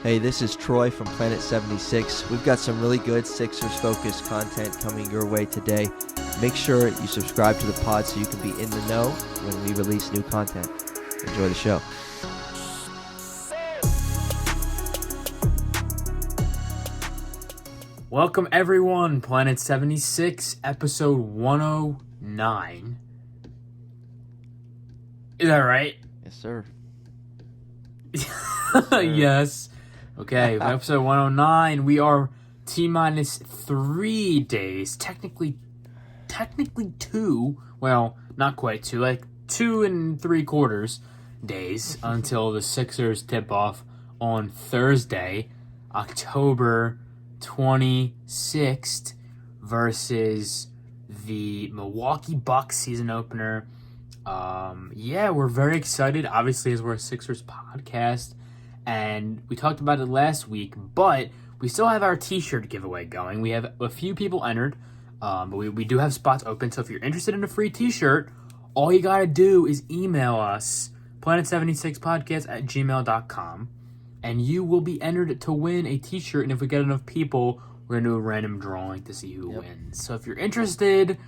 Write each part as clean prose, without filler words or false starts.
Hey, this is Troy from Planet 76. We've got some really good Sixers-focused content coming your way today. Make sure you subscribe to the pod so you can be in the know when we release new content. Enjoy the show. Welcome, everyone. Planet 76, episode 109. Is that right? Yes, sir. Yes. Okay, episode 109. We are T-minus 3 days. Technically 2. Well, not quite 2. Like 2 3/4 days until the Sixers tip off on Thursday, October 26th versus the Milwaukee Bucks season opener. We're very excited, obviously, as we're a Sixers podcast, and we talked about it last week, but we still have our t-shirt giveaway going. We have a few people entered, but we do have spots open, so if you're interested in a free t-shirt, all you gotta do is email us, planet76podcast@gmail.com, and you will be entered to win a t-shirt, and if we get enough people, we're going to do a random drawing to see who wins. So if you're interested,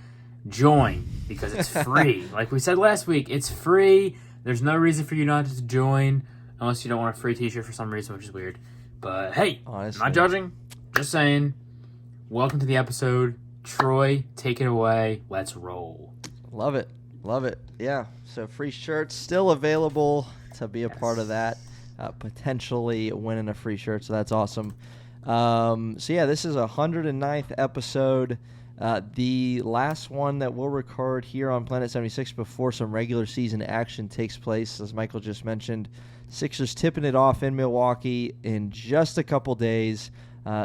join, because it's free. Like we said last week, it's free. There's no reason for you not to join, unless you don't want a free t-shirt for some reason, which is weird. But hey, honestly, I'm not judging, just saying. Welcome to the episode. Troy, take it away. Let's roll. Love it. Yeah, so free shirts still available to be a part of that. Potentially winning a free shirt, so that's awesome. This is 109th episode, the last one that we'll record here on Planet 76 before some regular season action takes place. As Michael just mentioned, Sixers tipping it off in Milwaukee in just a couple days.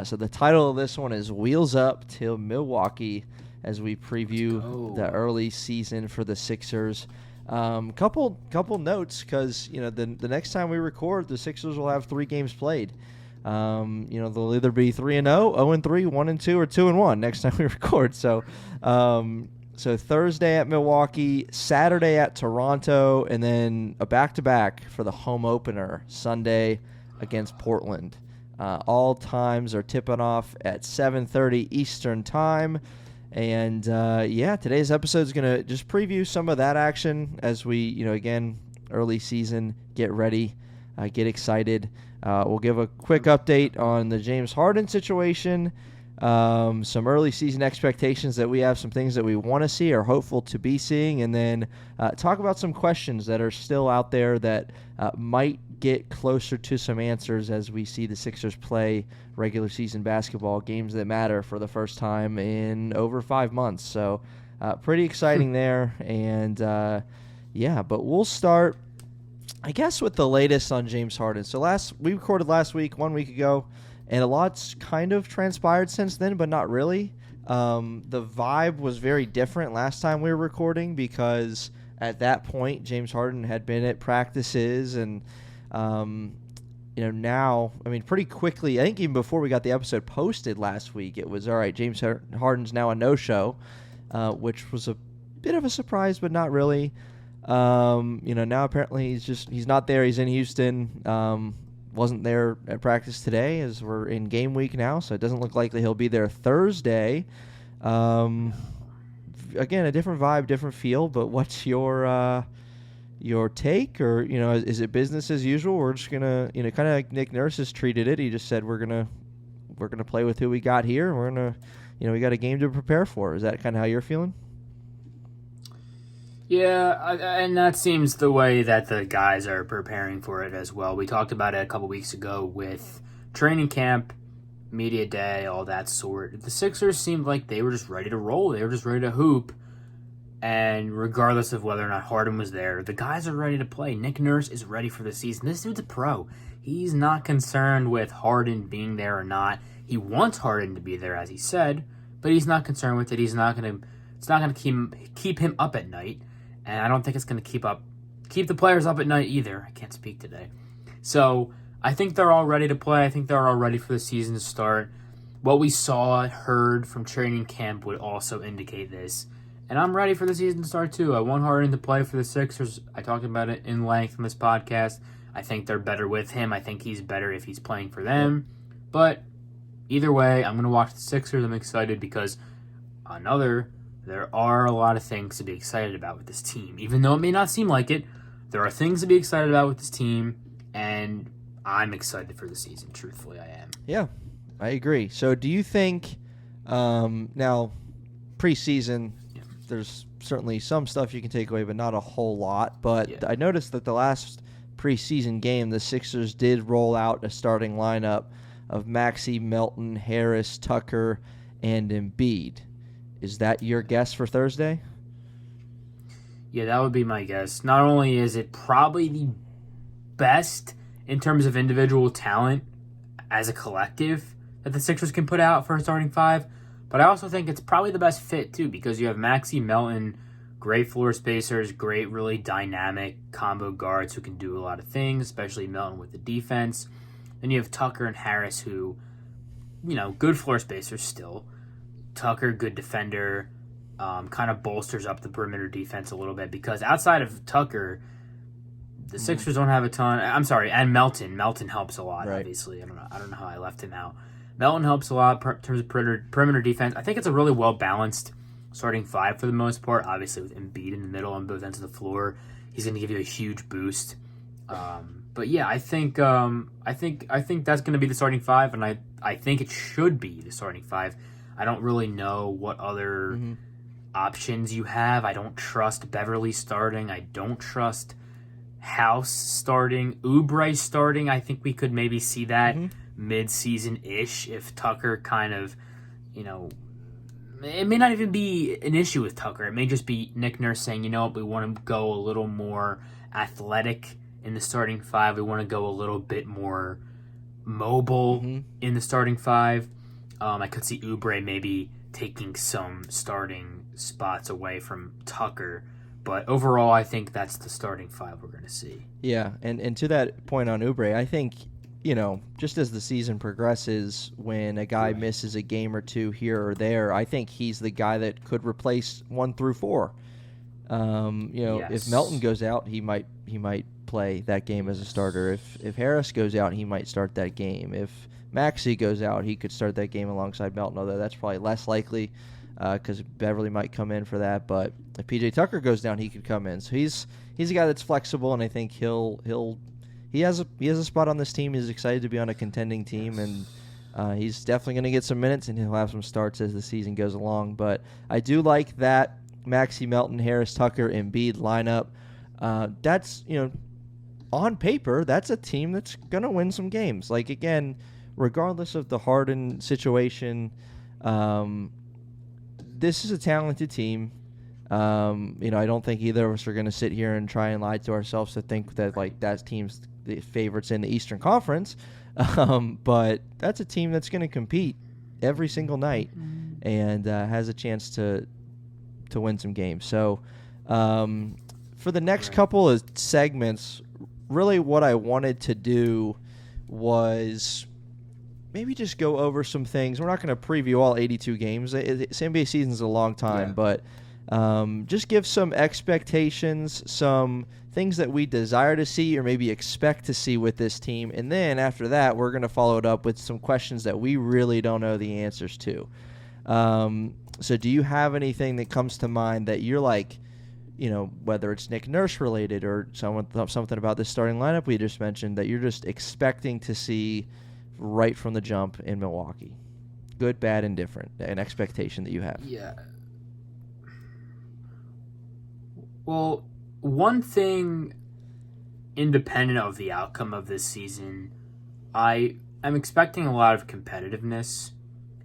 So the title of this one is Wheels Up to Milwaukee, as we preview the early season for the Sixers. Couple notes, because the next time we record, the Sixers will have 3 games played. They'll either be 3-0, 0-3, 1-2, or 2-1 next time we record. So Thursday at Milwaukee, Saturday at Toronto, and then a back-to-back for the home opener Sunday against Portland. All times are tipping off at 7:30 Eastern Time. And, today's episode is going to just preview some of that action as we, again, early season, get ready, get excited. We'll give a quick update on the James Harden situation, some early season expectations that we have, some things that we want to see or hopeful to be seeing, and then talk about some questions that are still out there that might get closer to some answers as we see the Sixers play regular season basketball, games that matter for the first time in over 5 months. So pretty exciting there. And but we'll start, I guess, with the latest on James Harden. So we recorded last week, 1 week ago, and a lot's kind of transpired since then, but not really. The vibe was very different last time we were recording, because at that point James Harden had been at practices and now, pretty quickly, I think even before we got the episode posted last week, it was, all right, James Harden's now a no-show, which was a bit of a surprise, but not really. Now apparently he's not there. He's in Houston. Wasn't there at practice today, as we're in game week now, so it doesn't look likely he'll be there Thursday. Again, a different vibe, different feel, but what's your take, or is it business as usual? We're just gonna kind of like Nick Nurse has treated it. He just said we're gonna play with who we got here. We're gonna we got a game to prepare for. Is that kind of how you're feeling? Yeah, and that seems the way that the guys are preparing for it as well. We talked about it a couple weeks ago with training camp, media day, all that sort. The Sixers seemed like they were just ready to roll. They were just ready to hoop. And regardless of whether or not Harden was there, the guys are ready to play. Nick Nurse is ready for the season. This dude's a pro. He's not concerned with Harden being there or not. He wants Harden to be there, as he said, but he's not concerned with it. It's not going to keep him up at night, and I don't think it's going to keep the players up at night either. I can't speak today. So I think they're all ready to play. I think they're all ready for the season to start. What we saw, heard from training camp would also indicate this. And I'm ready for the season to start, too. I want Harden to play for the Sixers. I talked about it in length in this podcast. I think they're better with him. I think he's better if he's playing for them. But either way, I'm going to watch the Sixers. I'm excited because there are a lot of things to be excited about with this team. Even though it may not seem like it, there are things to be excited about with this team. And I'm excited for the season. Truthfully, I am. Yeah, I agree. So do you think now preseason, there's certainly some stuff you can take away, but not a whole lot. But I noticed that the last preseason game, the Sixers did roll out a starting lineup of Maxey, Melton, Harris, Tucker, and Embiid. Is that your guess for Thursday? Yeah, that would be my guess. Not only is it probably the best in terms of individual talent as a collective that the Sixers can put out for a starting five, but I also think it's probably the best fit, too, because you have Maxey, Melton, great floor spacers, great, really dynamic combo guards who can do a lot of things, especially Melton with the defense. Then you have Tucker and Harris who, good floor spacers still. Tucker, good defender, kind of bolsters up the perimeter defense a little bit because outside of Tucker, the Sixers don't have a ton. I'm sorry, and Melton. Melton helps a lot, obviously. I don't know how I left him out. Melton helps a lot in terms of perimeter defense. I think it's a really well-balanced starting five for the most part. Obviously, with Embiid in the middle on both ends of the floor, he's going to give you a huge boost. But yeah, I think that's going to be the starting five, and I think it should be the starting five. I don't really know what other options you have. I don't trust Beverly starting. I don't trust House starting. Oubre starting. I think we could maybe see that mid-season-ish if Tucker kind of, it may not even be an issue with Tucker. It may just be Nick Nurse saying, we want to go a little more athletic in the starting five. We want to go a little bit more mobile in the starting five. I could see Oubre maybe taking some starting spots away from Tucker. But overall, I think that's the starting five we're going to see. Yeah, and to that point on Oubre, I think, just as the season progresses, when a guy misses a game or two here or there, I think he's the guy that could replace 1 through 4. If Melton goes out, he might play that game as a starter. If Harris goes out, he might start that game. If Maxey goes out, he could start that game alongside Melton, although that's probably less likely because Beverly might come in for that. But if PJ Tucker goes down, he could come in. So he's a guy that's flexible, and I think he has a spot on this team. He's excited to be on a contending team, and he's definitely going to get some minutes, and he'll have some starts as the season goes along. But I do like that Maxey, Melton, Harris, Tucker, Embiid lineup. That's on paper, that's a team that's going to win some games. Like, again, regardless of the Harden situation, this is a talented team. I don't think either of us are going to sit here and try and lie to ourselves to think that that team's the favorites in the Eastern Conference. But that's a team that's going to compete every single night and has a chance to win some games. So for the next couple of segments, really what I wanted to do was maybe just go over some things. We're not going to preview all 82 games. This NBA season is a long time, but just give some expectations, some things that we desire to see or maybe expect to see with this team. And then after that, we're going to follow it up with some questions that we really don't know the answers to. So do you have anything that comes to mind that you're like, whether it's Nick Nurse related or something about this starting lineup we just mentioned that you're just expecting to see right from the jump in Milwaukee? Good, bad, and different, an expectation that you have. Yeah. Well, one thing independent of the outcome of this season, I'm expecting a lot of competitiveness.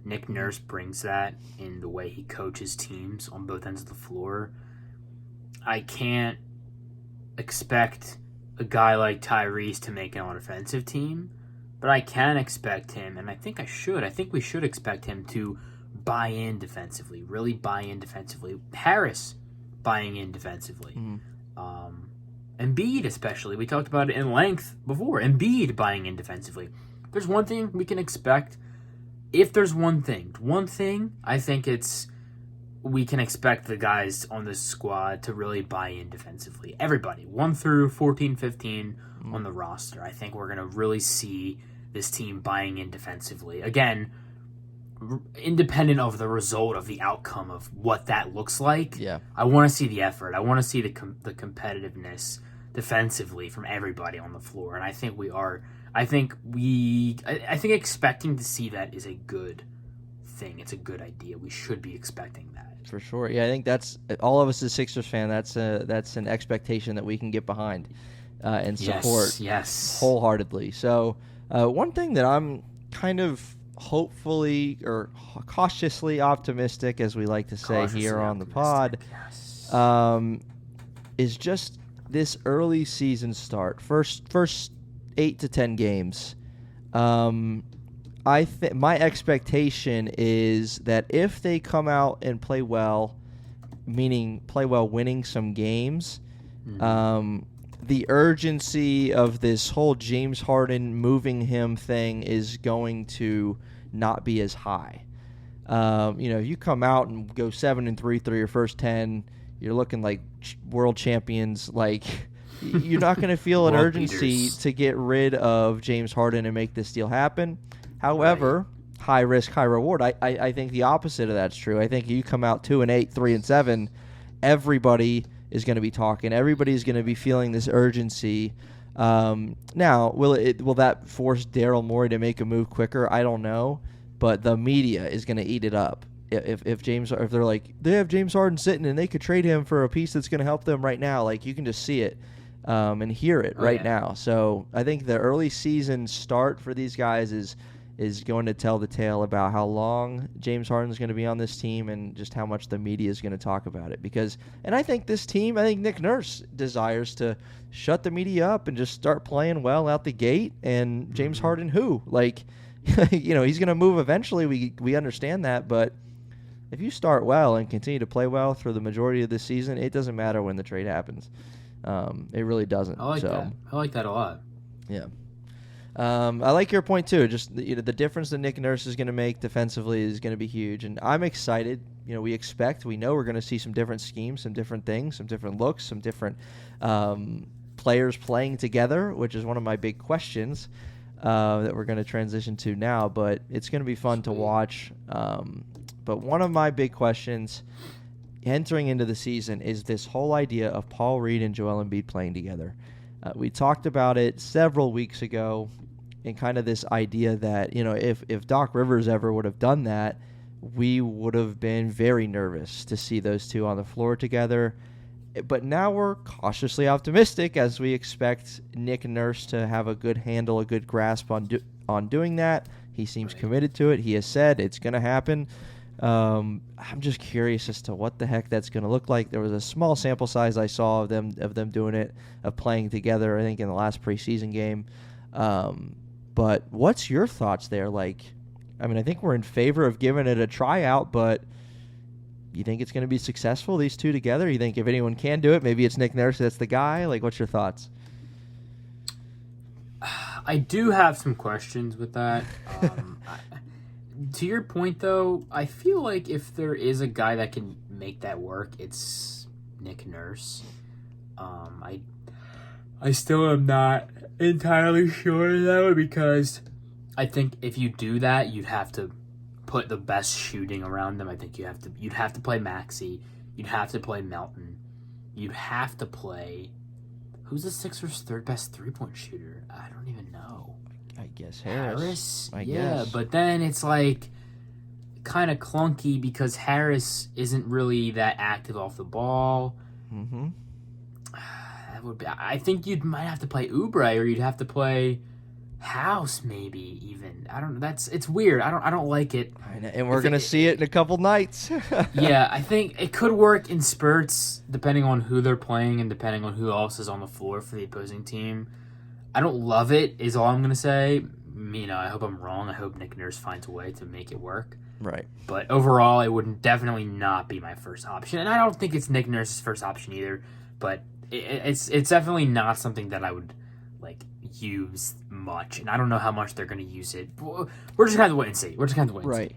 Nick Nurse brings that in the way he coaches teams on both ends of the floor. I can't expect a guy like Tyrese to make an offensive team, but I can expect him, and I think we should expect him to buy in defensively, really buy in defensively. Harris buying in defensively. Embiid especially. We talked about it in length before. Embiid buying in defensively. There's one thing we can expect. If there's one thing, I think it's we can expect the guys on this squad to really buy in defensively. Everybody, 1 through 14, 15 on the roster. I think we're going to really see this team buying in defensively. Again, independent of the result of the outcome of what that looks like. Yeah. I want to see the effort. I want to see the competitiveness defensively from everybody on the floor, and I think we are. I think expecting to see that is a good thing. It's a good idea. We should be expecting that. For sure. Yeah, I think that's all of us as Sixers fan. That's an expectation that we can get behind and support wholeheartedly. So one thing that I'm kind of hopefully or cautiously optimistic, as we like to say here on the pod, is just this early season start. First 8 to 10 games. My expectation is that if they come out and play well, meaning play well winning some games, the urgency of this whole James Harden moving him thing is going to not be as high. You come out and go 7-3 through your first 10, you're looking like world champions. Like, you're not going to feel an urgency to get rid of James Harden and make this deal happen. However, high risk, high reward. I think the opposite of that's true. I think you come out 2-8, 3-7, everybody is going to be talking. Everybody's going to be feeling this urgency. Now, will that force Daryl Morey to make a move quicker? I don't know, but the media is going to eat it up. If they're like, they have James Harden sitting and they could trade him for a piece that's going to help them right now, like, you can just see it and hear it now. So I think the early season start for these guys is going to tell the tale about how long James Harden is going to be on this team and just how much the media is going to talk about it. And I think this team, I think Nick Nurse desires to shut the media up and just start playing well out the gate. And James Harden, he's going to move eventually. We understand that, but if you start well and continue to play well through the majority of the season, it doesn't matter when the trade happens. It really doesn't. I like that. I like that a lot. Yeah. I like your point too. Just the difference that Nick Nurse is going to make defensively is going to be huge, and I'm excited. We know we're going to see some different schemes, some different things, some different looks, some different players playing together, which is one of my big questions that we're going to transition to now. But it's going to be fun to watch. But one of my big questions entering into the season is this whole idea of Paul Reed and Joel Embiid playing together. We talked about it several weeks ago, and kind of this idea that, if Doc Rivers ever would have done that, we would have been very nervous to see those two on the floor together. But now we're cautiously optimistic as we expect Nick Nurse to have a good handle, a good grasp on doing that. He seems committed to it. He has said it's going to happen. I'm just curious as to what the heck that's going to look like. There was a small sample size I saw of them doing it, of playing together, I think in the last preseason game. But what's your thoughts there? I think we're in favor of giving it a tryout, but you think it's going to be successful, these two together? You think if anyone can do it, maybe it's Nick Nurse that's the guy? What's your thoughts? I do have some questions with that. To your point, though, I feel like if there is a guy that can make that work, it's Nick Nurse. I still am not entirely sure, though, because I think if you do that, you'd have to put the best shooting around them. I think you'd have to play Maxey. You'd have to play Melton. You'd have to play... Who's the Sixers' third best three-point shooter? I don't even know. I guess Harris. I guess. Yeah, but then it's kind of clunky because Harris isn't really that active off the ball. Mm-hmm. That would be. I think you might have to play Oubre, or you'd have to play House, maybe even. I don't know. It's weird. I don't like it. I know, and we're gonna see it in a couple nights. Yeah, I think it could work in spurts depending on who they're playing and depending on who else is on the floor for the opposing team. I don't love it, is all I'm going to say. I hope I'm wrong. I hope Nick Nurse finds a way to make it work. Right. But overall, it would definitely not be my first option. And I don't think it's Nick Nurse's first option either. But it's definitely not something that I would, use much. And I don't know how much they're going to use it. We're just going to have to wait and see. Right.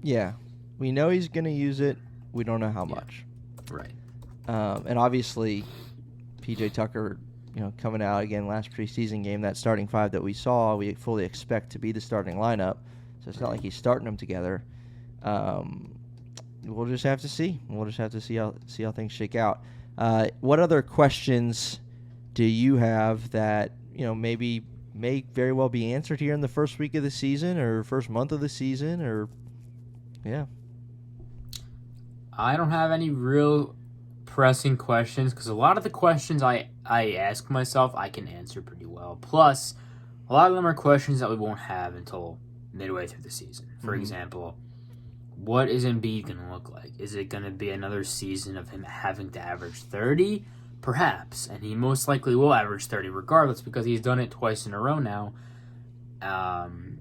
Yeah. We know he's going to use it. We don't know how much. Right. And obviously, P.J. Tucker, coming out again last preseason game, that starting five that we saw, we fully expect to be the starting lineup. So it's not like he's starting them together. We'll just have to see. We'll just have to see how things shake out. What other questions do you have that maybe may very well be answered here in the first week of the season or first month of the season? Or I don't have any real pressing questions because a lot of the questions I ask myself I can answer pretty well. Plus, a lot of them are questions that we won't have until midway through the season. For example, what is Embiid going to look like? Is it going to be another season of him having to average 30? Perhaps, and he most likely will average 30 regardless because he's done it twice in a row now.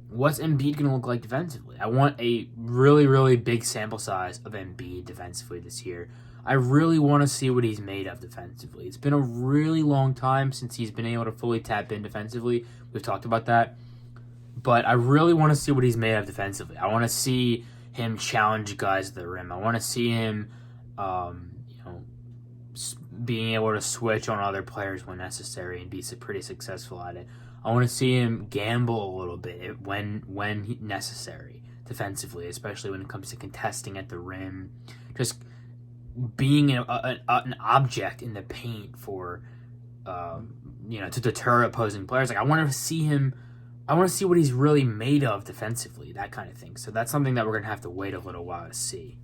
What's Embiid going to look like defensively? I want a really, really big sample size of Embiid defensively this year. I really want to see what he's made of defensively. It's been a really long time since he's been able to fully tap in defensively. We've talked about that. But I really want to see what he's made of defensively. I want to see him challenge guys at the rim. I want to see him, being able to switch on other players when necessary and be pretty successful at it. I want to see him gamble a little bit when necessary defensively, especially when it comes to contesting at the rim. Just being an object in the paint for, to deter opposing players. Like I want to see him. I want to see what he's really made of defensively, that kind of thing. So that's something that we're going to have to wait a little while to see.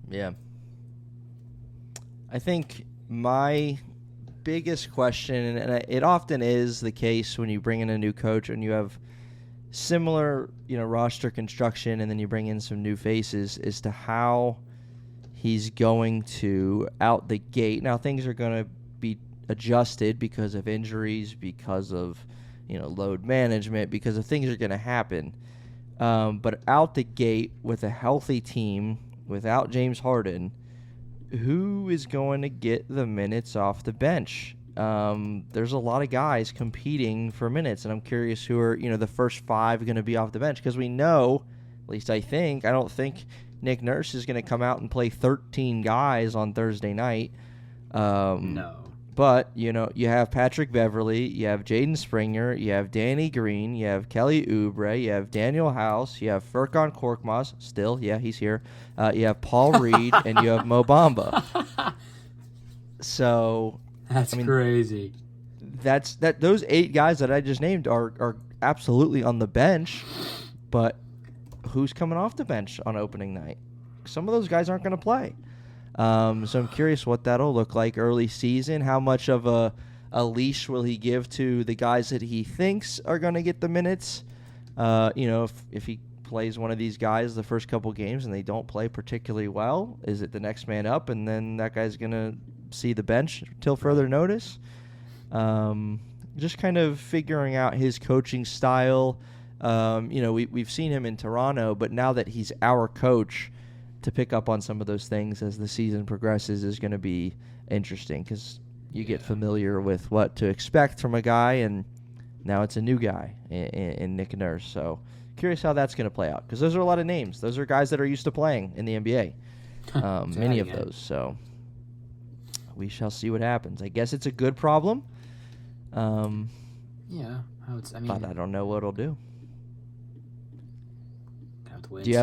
Yeah. I think my biggest question, and it often is the case when you bring in a new coach and you have similar, roster construction and then you bring in some new faces, as to how he's going to out the gate. Now, things are going to be adjusted because of injuries, because of load management, because of things are going to happen. But out the gate with a healthy team, without James Harden, who is going to get the minutes off the bench? There's a lot of guys competing for minutes, and I'm curious who are, the first five going to be off the bench, because we know, at least I don't think Nick Nurse is going to come out and play 13 guys on Thursday night. No. But, you have Patrick Beverly, you have Jaden Springer, you have Danny Green, you have Kelly Oubre, you have Daniel House, you have Furkan Korkmaz, still, yeah, he's here. You have Paul Reed, and you have Mo Bamba. So, that's crazy. Those 8 guys that I just named are absolutely on the bench, but who's coming off the bench on opening night? Some of those guys aren't going to play. So I'm curious what that'll look like early season. How much of a leash will he give to the guys that he thinks are going to get the minutes? If he plays one of these guys the first couple games and they don't play particularly well, is it the next man up and then that guy's going to see the bench till further notice? Just kind of figuring out his coaching style. We've seen him in Toronto, but now that he's our coach, to pick up on some of those things as the season progresses is going to be interesting, because you get familiar with what to expect from a guy, and now it's a new guy in Nick Nurse. So curious how that's going to play out, because those are a lot of names. Those are guys that are used to playing in the NBA, many of those. So we shall see what happens. I guess it's a good problem. But I don't know what it'll do. Do you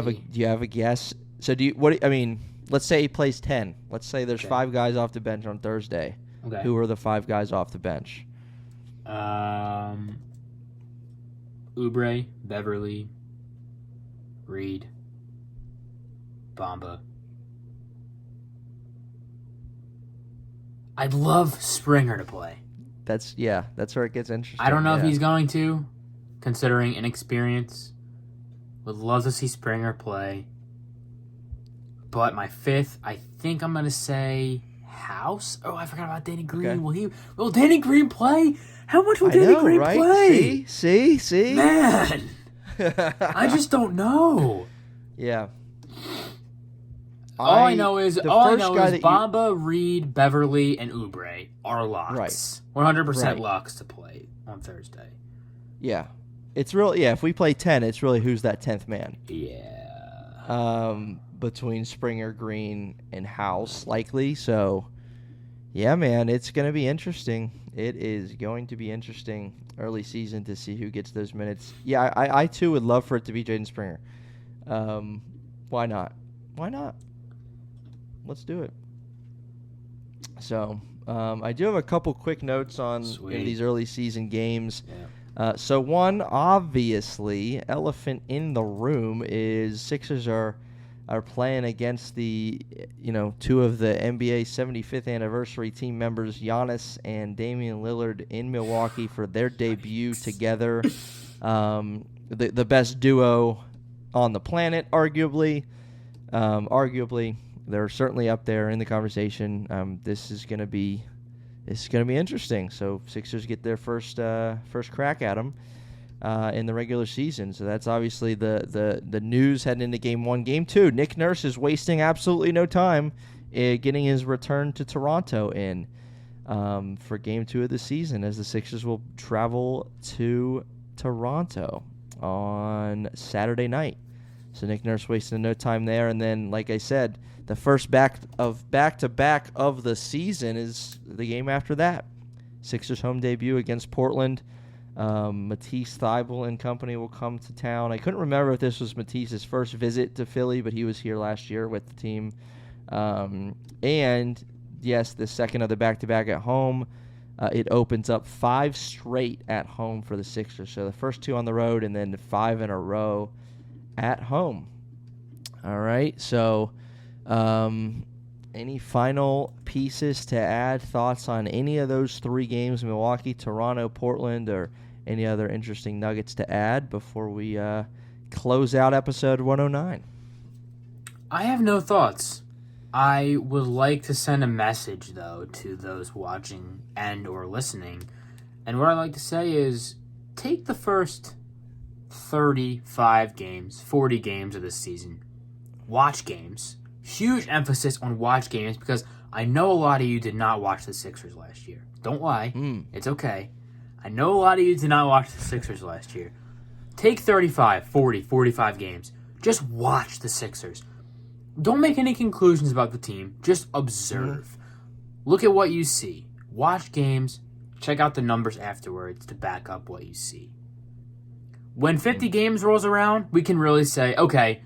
have a guess? So let's say he plays 10. Let's say there's 5 guys off the bench on Thursday. Okay. Who are the 5 guys off the bench? Oubre, Beverly, Reed, Bamba. I'd love Springer to play. That's where it gets interesting. I don't know if he's going to, considering inexperience. Would love to see Springer play. But my 5th, I think I'm going to say House. Oh, I forgot about Danny Green. Okay. Will Danny Green play? How much will Danny Green play? See? Man, I just don't know. Yeah. All I know is Bamba, Reed, Beverly, and Oubre are locks. Right. 100% locks to play on Thursday. Yeah. It's really, if we play 10, it's really who's that 10th man. Yeah. between Springer, Green, and House, likely. So, yeah, man, it's going to be interesting. It is going to be interesting early season to see who gets those minutes. Yeah, I too would love for it to be Jaden Springer. Why not? Why not? Let's do it. So, I do have a couple quick notes on these early season games. Yeah. So one, obviously, elephant in the room is Sixers are playing against the, two of the NBA 75th anniversary team members, Giannis and Damian Lillard, in Milwaukee for their debut together. The best duo on the planet, arguably. They're certainly up there in the conversation. This is going to be interesting. So Sixers get their first crack at them in the regular season. So that's obviously the news heading into Game 1. Game 2, Nick Nurse is wasting absolutely no time getting his return to Toronto in for Game 2 of the season, as the Sixers will travel to Toronto on Saturday night. So Nick Nurse wasting no time there. And then, like I said, the first back-to-back of the season is the game after that. Sixers home debut against Portland. Matisse Thybulle and company will come to town. I couldn't remember if this was Matisse's first visit to Philly, but he was here last year with the team. And, yes, the second of the back-to-back at home. It opens up 5 straight at home for the Sixers. So the first 2 on the road and then 5 in a row at home. All right, so any final pieces to add, thoughts on any of those 3 games, Milwaukee, Toronto, Portland, or any other interesting nuggets to add before we close out episode 109? I have no thoughts. I would like to send a message, though, to those watching and or listening. And what I'd like to say is take the first 35 games, 40 games of this season. Watch games. Huge emphasis on watch games, because I know a lot of you did not watch the Sixers last year. Don't lie. It's okay. I know a lot of you did not watch the Sixers last year. Take 35, 40, 45 games. Just watch the Sixers. Don't make any conclusions about the team. Just observe. Look at what you see. Watch games. Check out the numbers afterwards to back up what you see. When 50 games rolls around, we can really say, okay,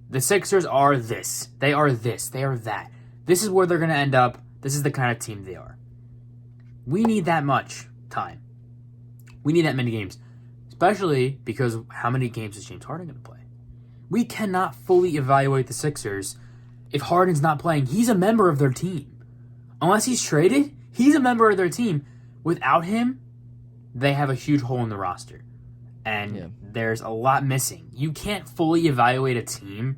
the Sixers are this. They are this. They are that. This is where they're going to end up. This is the kind of team they are. We need that much time. We need that many games. Especially because how many games is James Harden going to play? We cannot fully evaluate the Sixers if Harden's not playing. He's a member of their team. Unless he's traded, he's a member of their team. Without him, they have a huge hole in the roster. And there's a lot missing. You can't fully evaluate a team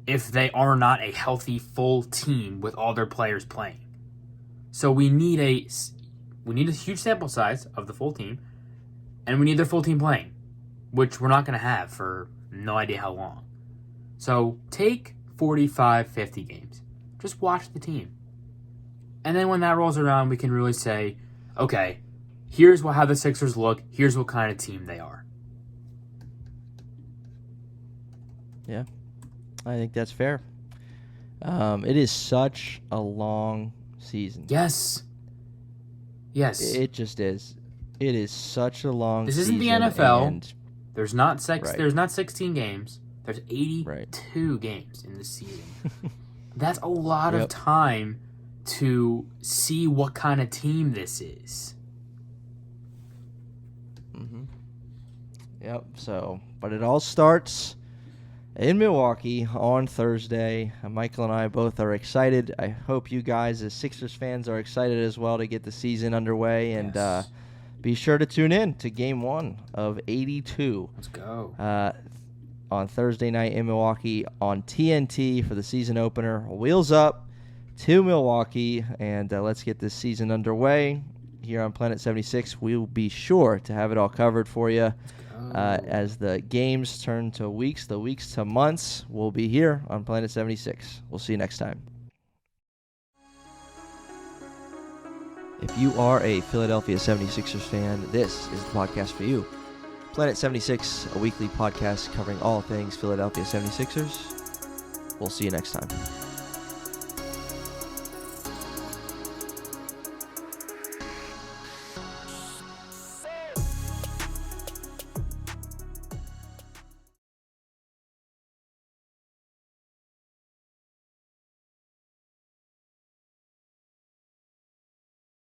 if they are not a healthy, full team with all their players playing. So we need a huge sample size of the full team, and we need their full team playing, which we're not going to have for no idea how long. So take 45, 50 games. Just watch the team. And then when that rolls around, we can really say, okay, here's how the Sixers look. Here's what kind of team they are. Yeah, I think that's fair. It is such a long season. Yes. It just is. It is such a long This season. isn't the NFL. And there's not 16 games. There's 82 Right. games in this season. That's a lot of time to see what kind of team this is. Yep. So, but it all starts in Milwaukee on Thursday. Michael and I both are excited. I hope you guys, as Sixers fans, are excited as well to get the season underway. And be sure to tune in to Game 1 of 82. Let's go. On Thursday night in Milwaukee on TNT for the season opener. Wheels up to Milwaukee, and let's get this season underway here on Planet 76. We'll be sure to have it all covered for you. As the games turn to weeks, the weeks to months, we'll be here on Planet 76. We'll see you next time. If you are a Philadelphia 76ers fan, this is the podcast for you. Planet 76, a weekly podcast covering all things Philadelphia 76ers. We'll see you next time.